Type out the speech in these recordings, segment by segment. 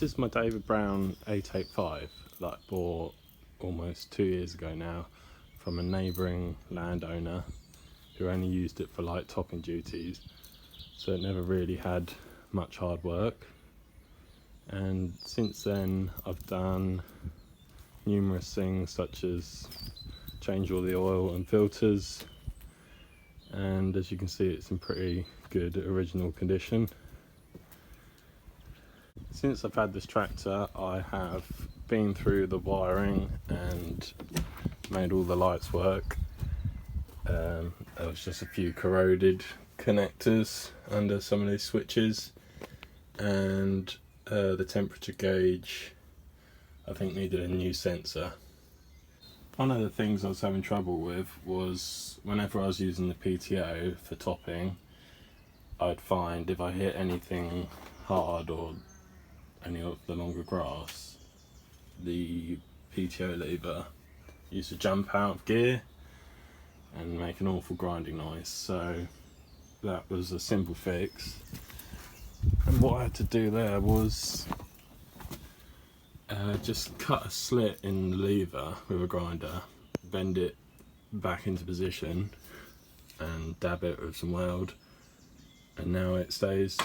is my David Brown 885 that I bought almost 2 years ago now from a neighbouring landowner who only used it for light topping duties, so it never really had much hard work. And since then I've done numerous things such as change all the oil and filters, and as you can see it's in pretty good original condition. Since I've had this tractor I have been through the wiring and made all the lights work. There was just a few corroded connectors under some of these switches, and the temperature gauge I think needed a new sensor. One of the things I was having trouble with was whenever I was using the PTO for topping, I'd find if I hit anything hard or any of the longer grass, the PTO lever used to jump out of gear and make an awful grinding noise. So that was a simple fix, and what I had to do there was just cut a slit in the lever with a grinder, bend it back into position and dab it with some weld, and now it stays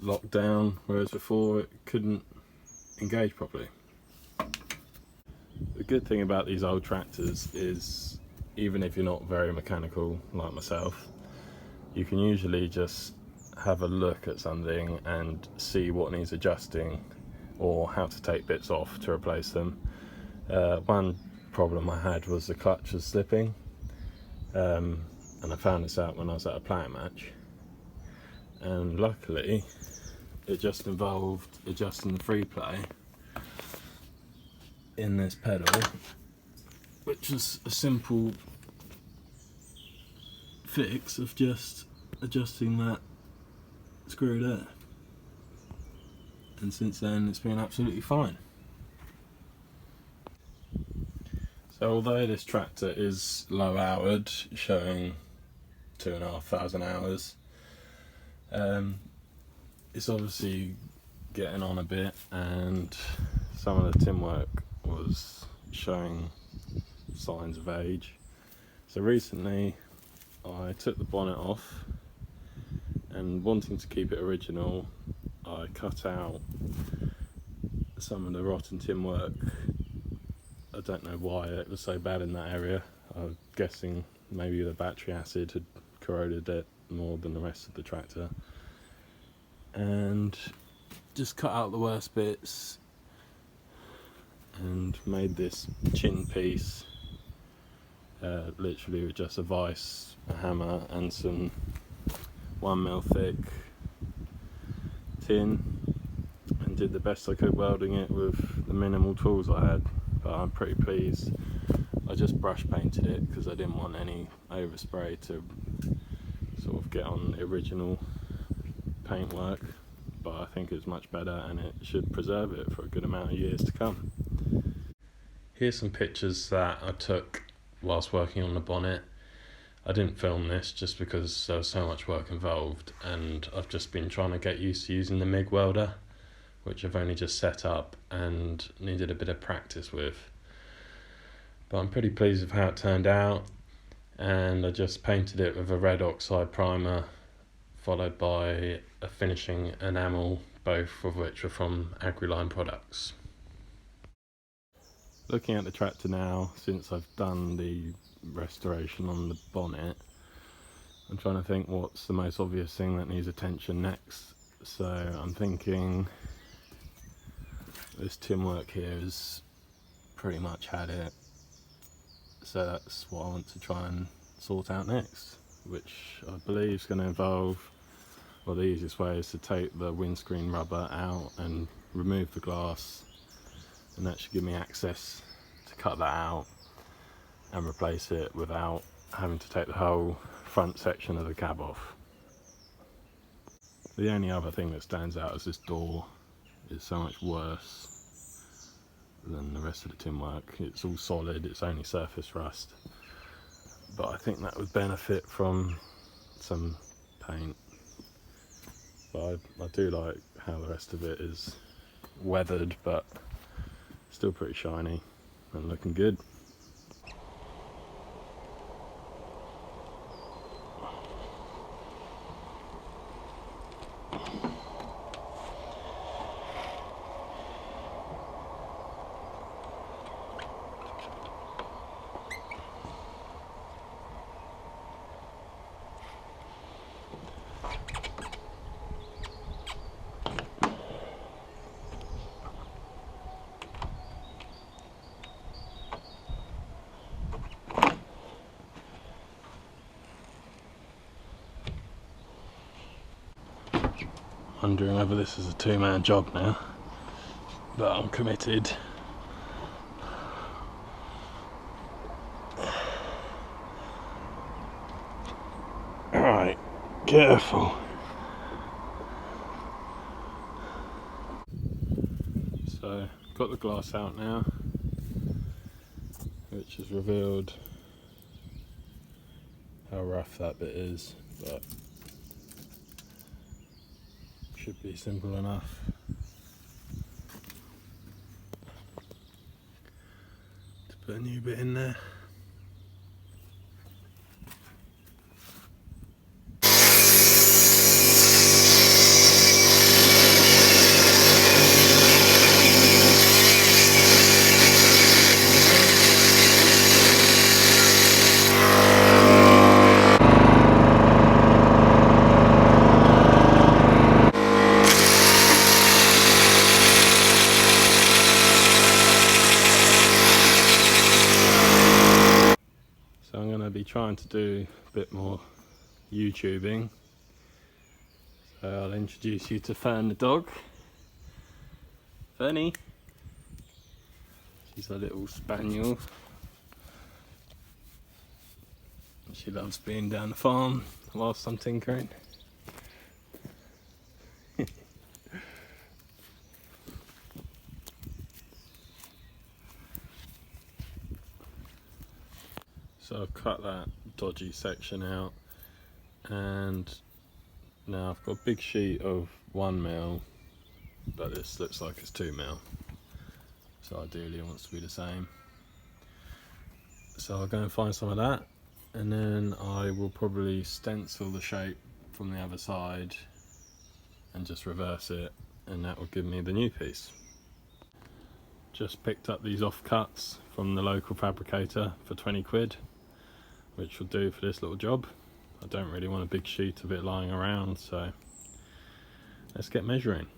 locked down, whereas before it couldn't engage properly. The good thing about these old tractors is even if you're not very mechanical like myself, you can usually just have a look at something and see what needs adjusting or how to take bits off to replace them. One problem I had was the clutch was slipping, and I found this out when I was at a playing match, and luckily it just involved adjusting the free play in this pedal, which is a simple fix of just adjusting that screw there, and since then it's been absolutely fine. So although this tractor is low houred, showing 2,500 hours, it's obviously getting on a bit, and some of the tin work was showing signs of age. So recently I took the bonnet off, and wanting to keep it original, I cut out some of the rotten tin work. I don't know why it was so bad in that area. I'm guessing maybe the battery acid had corroded it more than the rest of the tractor, and just cut out the worst bits and made this chin piece literally with just a vise, a hammer and some 1mm thick tin, and did the best I could welding it with the minimal tools I had. But I'm pretty pleased. I just brush painted it because I didn't want any overspray to sort of get on the original paintwork, but I think it's much better and it should preserve it for a good amount of years to come. Here's some pictures that I took whilst working on the bonnet. I didn't film this just because there was so much work involved, and I've just been trying to get used to using the MIG welder, which I've only just set up and needed a bit of practice with. But I'm pretty pleased with how it turned out, and I just painted it with a red oxide primer followed by a finishing enamel, both of which are from Agriline products. Looking at the tractor now, since I've done the restoration on the bonnet, I'm trying to think what's the most obvious thing that needs attention next. So I'm thinking this tin work here has pretty much had it, so that's what I want to try and sort out next, which I believe is going to involve, well, the easiest way is to take the windscreen rubber out and remove the glass, and that should give me access to cut that out and replace it without having to take the whole front section of the cab off. The only other thing that stands out is this door is so much worse than the rest of the tin work. It's all solid, it's only surface rust, but I think that would benefit from some paint. But I do like how the rest of it is weathered, but still pretty shiny and looking good. Wondering whether this is a two-man job now, but I'm committed. Alright, careful. So, got the glass out now, which has revealed how rough that bit is, but should be simple enough. To put a new bit in there. So I'm going to be trying to do a bit more YouTubing. So I'll introduce you to Fern the dog. Fernie. She's a little spaniel. She loves being down the farm whilst I'm tinkering. So I've cut that dodgy section out, and now I've got a big sheet of 1mm, but this looks like it's 2mm, so ideally it wants to be the same. So I'll go and find some of that, and then I will probably stencil the shape from the other side and just reverse it, and that will give me the new piece. Just picked up these offcuts from the local fabricator for 20 quid. Which will do for this little job. I don't really want a big sheet of it lying around, so let's get measuring.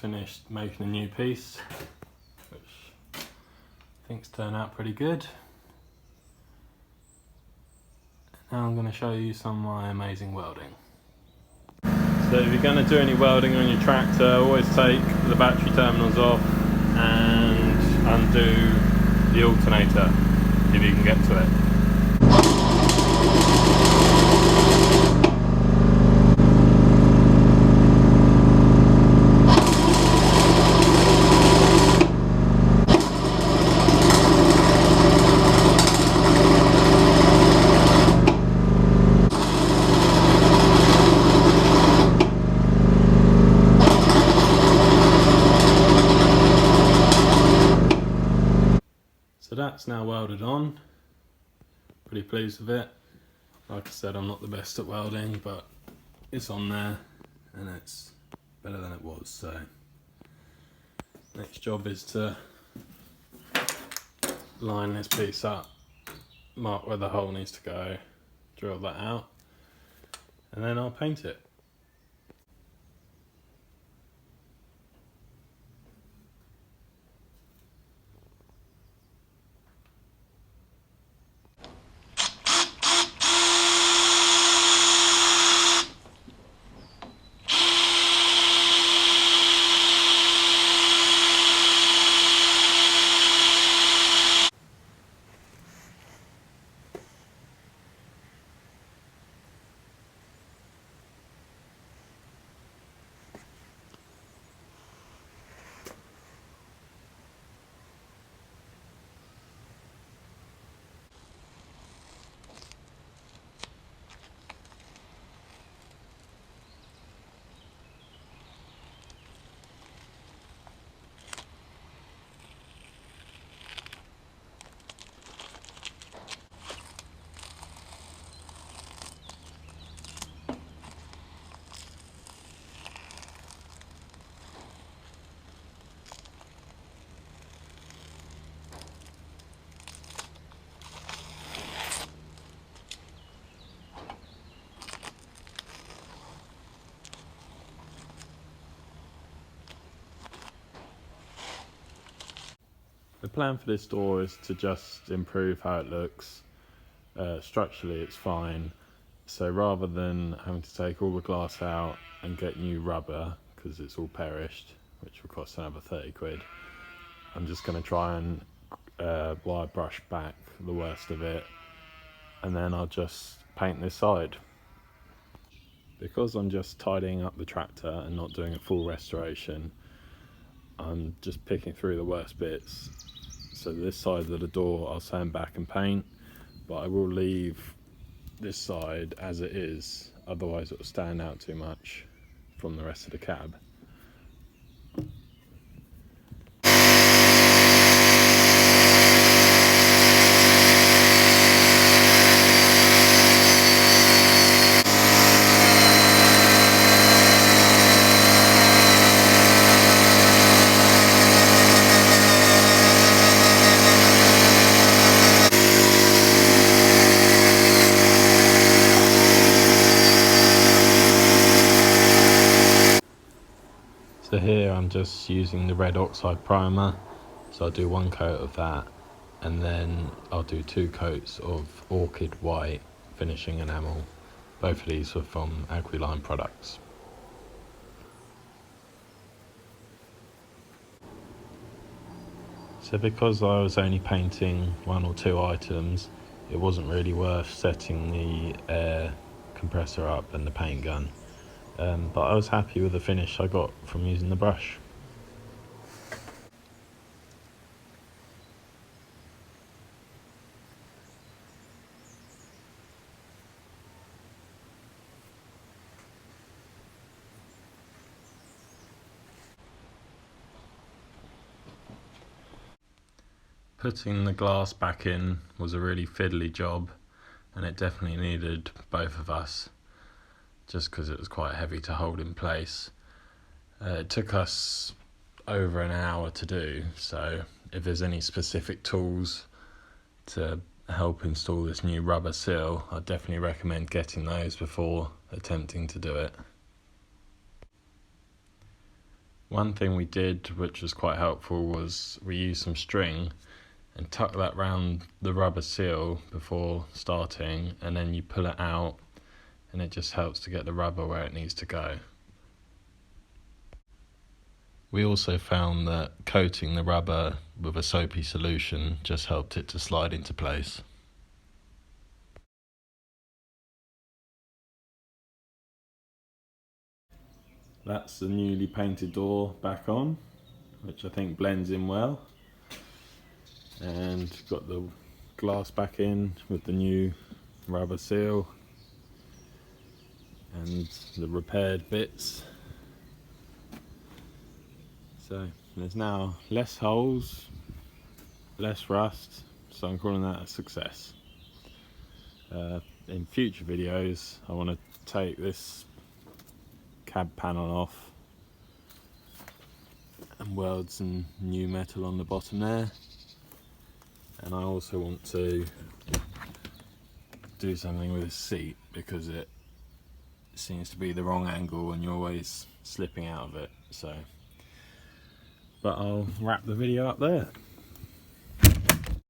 Finished making a new piece, which I think's turned out pretty good. Now I'm going to show you some of my amazing welding. So if you're going to do any welding on your tractor, always take the battery terminals off and undo the alternator if you can get to it. So that's now welded on. Pretty pleased with it. Like I said, I'm not the best at welding, but it's on there and it's better than it was. So next job is to line this piece up, mark where the hole needs to go, drill that out, and then I'll paint it. The plan for this door is to just improve how it looks. Structurally it's fine, so rather than having to take all the glass out and get new rubber because it's all perished, which will cost another 30 quid, I'm just going to try and wire brush back the worst of it, and then I'll just paint this side. Because I'm just tidying up the tractor and not doing a full restoration, I'm just picking through the worst bits. So this side of the door I'll sand back and paint, but I will leave this side as it is, otherwise it will stand out too much from the rest of the cab. So here I'm just using the red oxide primer, so I'll do one coat of that, and then I'll do 2 coats of orchid white finishing enamel. Both of these were from Aquiline products. So because I was only painting 1 or 2 items, it wasn't really worth setting the air compressor up and the paint gun. But I was happy with the finish I got from using the brush. Putting the glass back in was a really fiddly job, and it definitely needed both of us, just because it was quite heavy to hold in place. It took us over an hour to do, so if there's any specific tools to help install this new rubber seal, I'd definitely recommend getting those before attempting to do it. One thing we did, which was quite helpful, was we used some string and tuck that round the rubber seal before starting, and then you pull it out and it just helps to get the rubber where it needs to go. We also found that coating the rubber with a soapy solution just helped it to slide into place. That's the newly painted door back on, which I think blends in well. And got the glass back in with the new rubber seal and the repaired bits. So there's now less holes, less rust, so I'm calling that a success. In future videos I want to take this cab panel off and weld some new metal on the bottom there. And I also want to do something with the seat because it seems to be the wrong angle and you're always slipping out of it. So, but I'll wrap the video up there.